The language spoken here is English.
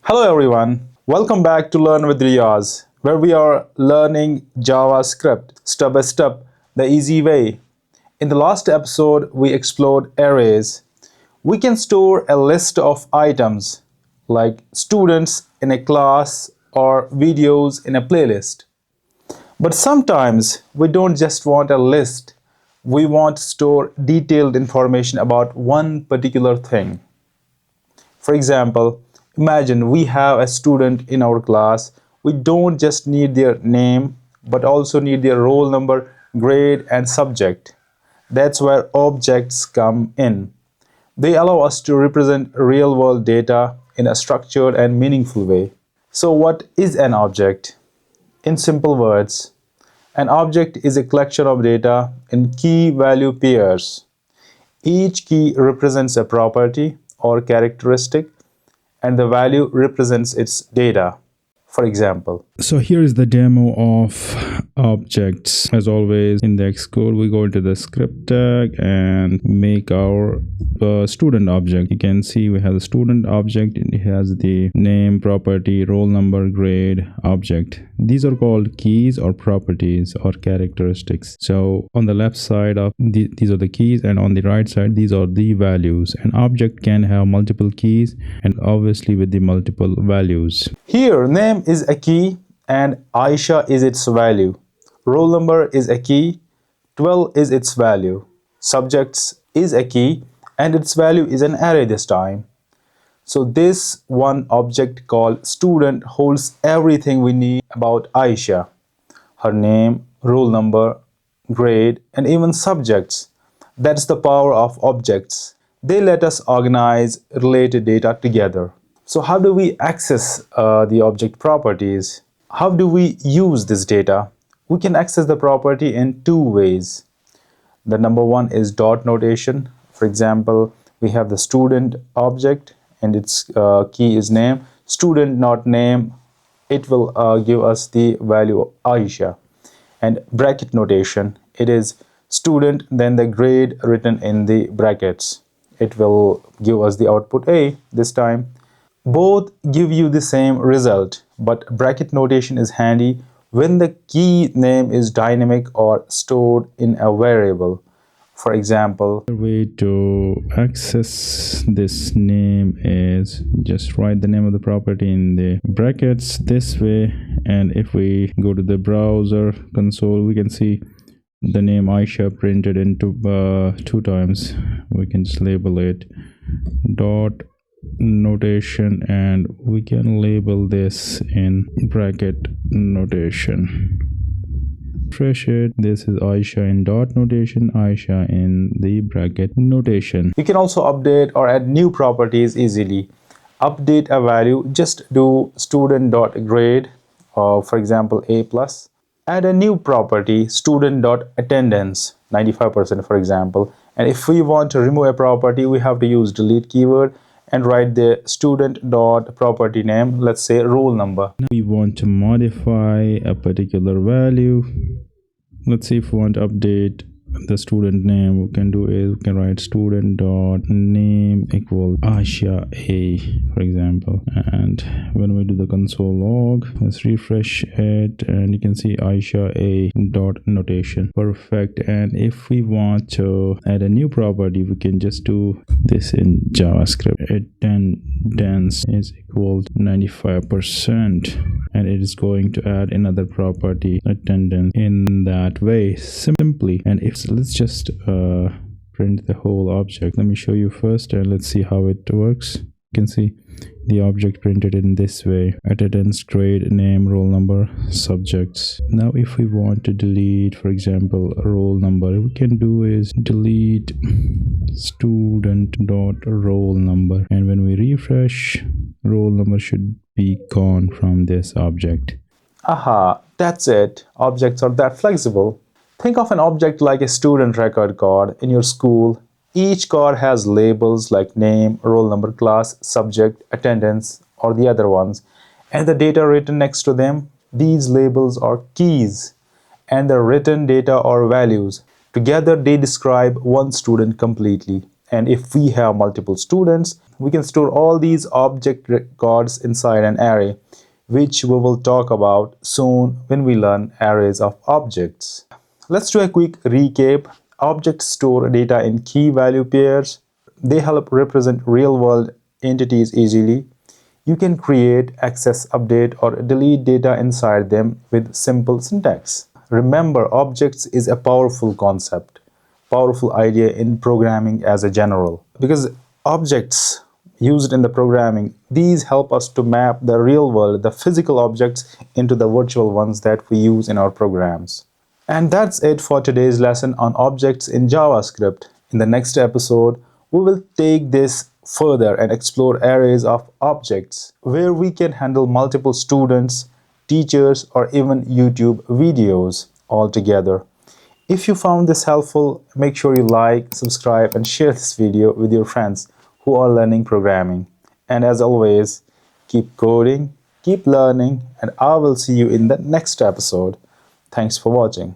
Hello everyone, welcome back to Learn with Riyaz, where we are learning JavaScript step by step, the easy way. In the last episode, we explored arrays. We can store a list of items like students in a class or videos in a playlist. But sometimes we don't just want a list, we want to store detailed information about one particular thing. For example, imagine we have a student in our class. We don't just need their name, but also need their roll number, grade, and subject. That's where objects come in. They allow us to represent real-world data in a structured and meaningful way. So what is an object? In simple words, an object is a collection of data in key-value pairs. Each key represents a property or characteristic, and the value represents its data. For example, So here is the demo of objects. As always, in the Xcode, we go into the script tag and make our student object. You can see we have the student object. It has the name, property, roll number, grade, object. These are called keys or properties or characteristics. So on the left side of these are the keys, and on the right side these are the values. An object can have multiple keys and obviously with the multiple values. here name is a key and Aisha is its value. Roll number is a key, 12 is its value. Subjects is a key and its value is an array this time. So this one object called student holds everything we need about Aisha. Her name, roll number, grade, and even subjects. That's the power of objects. They let us organize related data together. So how do we access the object properties? How do we use this data? We can access the property in two ways. The number one is dot notation. For example, we have the student object and its key is name. Student not name, it will give us the value of Aisha. And bracket notation, it is student then the grade written in the brackets. It will give us the output A this time. Both give you the same result, but bracket notation is handy when the key name is dynamic or stored in a variable. For example, The way to access this name is just write the name of the property in the brackets this way, and if we go to the browser console, we can see the name Aisha printed into two times. We can just label it dot notation, and we can label this in bracket notation. Refresh it. This is Aisha in dot notation, Aisha in the bracket notation. you can also update or add new properties easily. Update a value, just do student.grade, or for example A plus. Add a new property, student.attendance, 95% for example. And if we want to remove a property, we have to use delete keyword and write the student.property name, let's say roll number. Now we want to modify a particular value. Let's see if we want to update the student name. We can do is we can write student dot name equal Aisha A, for example. And when we do the console log, let's refresh it, and you can see Aisha A dot notation. Perfect. And if we want to add a new property, we can just do this in JavaScript. Attendance is equal to 95%, and it is going to add another property, attendance, in that way simply. And if let's just print the whole object. Let me show you first, and let's see how it works. You can see the object printed in this way: attendance, grade, name, roll number, subjects. Now if we want to delete, for example, roll number, we can do is delete student dot roll number, and when we refresh, roll number should be gone from this object. Aha, that's it. Objects are that flexible. Think of an object like a student record card in your school. Each card has labels like name, roll number, class, subject, attendance, or the other ones, and the data written next to them. These labels are keys, and the written data are values. Together, they describe one student completely. And if we have multiple students, we can store all these object records inside an array, which we will talk about soon when we learn arrays of objects. Let's do a quick recap. Objects store data in key value pairs. They help represent real-world entities easily. You can create, access, update, or delete data inside them with simple syntax. Remember, objects is a powerful concept, powerful idea in programming as a general. Because objects used in the programming, these help us to map the real world, the physical objects, into the virtual ones that we use in our programs. And that's it for today's lesson on objects in JavaScript. In the next episode, we will take this further and explore arrays of objects where we can handle multiple students, teachers, or even YouTube videos all together. If you found this helpful, make sure you like, subscribe, and share this video with your friends who are learning programming. And as always, keep coding, keep learning, and I will see you in the next episode. Thanks for watching.